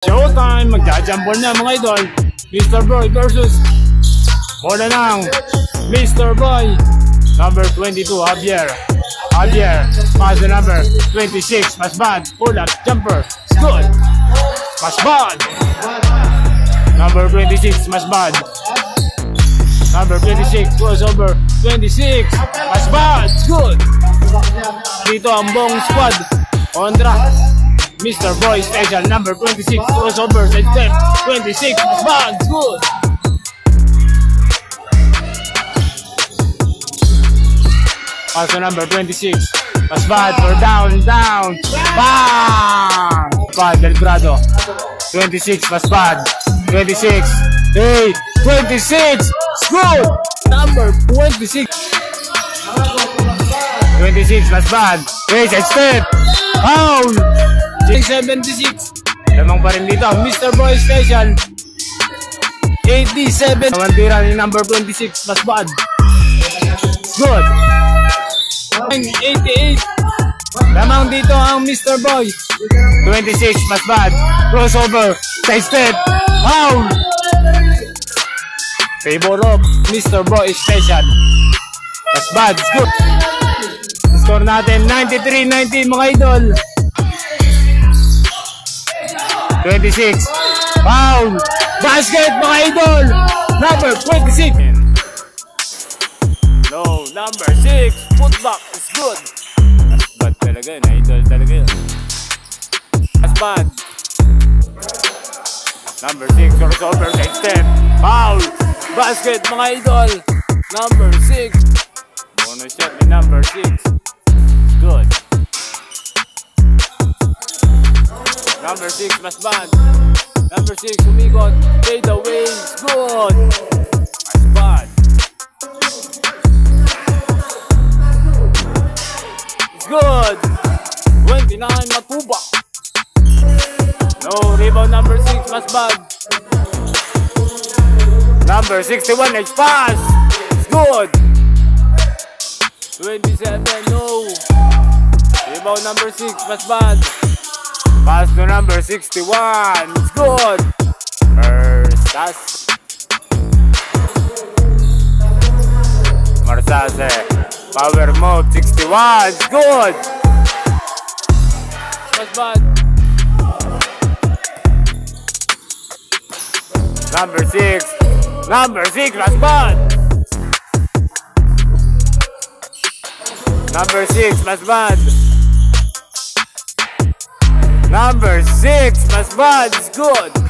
Showtime! Magja-jumble na mga idol. Mr. Boy versus bola ng Mr. Boy. Number 22, Javier. Javier, pass the number 26, Masbad, pull up, jumper, good. Masbad. Number 26, Masbad. Number 26, crossover, 26, Masbad, good. Dito ang buong squad. Kontra Mr. Boy Special, number 26, crossover, side step, 26, Masbad, good. Also number 26, Masbad for down, bang! Masbad, Belgrado, 26, Masbad, 26, hey, 26, good! Number 26, 26, Masbad, hey, side step, foul! 76, lamang pa rin dito ang Mr. Boy Special, 87, kamantira ni number 26, Masbad, good. 88, lamang dito ang Mr. Boy, 26, Masbad, crossover, side step, foul! Favor of Mr. Boy Special, Masbad, good. Score natin 93-90 mga idol. 26, foul, basket mga idol, number 26. No, number 6, putback is good. Masbad talaga yun, idol talaga yun. Masbad. Number 6, crossover, side step, foul, basket mga idol, number 6. Bonus shot ni number 6, good. Number 6, Masbad. Number 6, umikot, fade away, good. Masbad. It's good. 29, Matuba. No, rebound number 6, Masbad. Number 61, X-Pass. It's good. 27, no. Rebound number 6, Masbad. Pass to number 61. It's good. First pass. Marsase. Power move 61. It's good. Masbad. Number 6. Number 6. Masbad. Number 6. Masbad. Number 6, Masbad is good.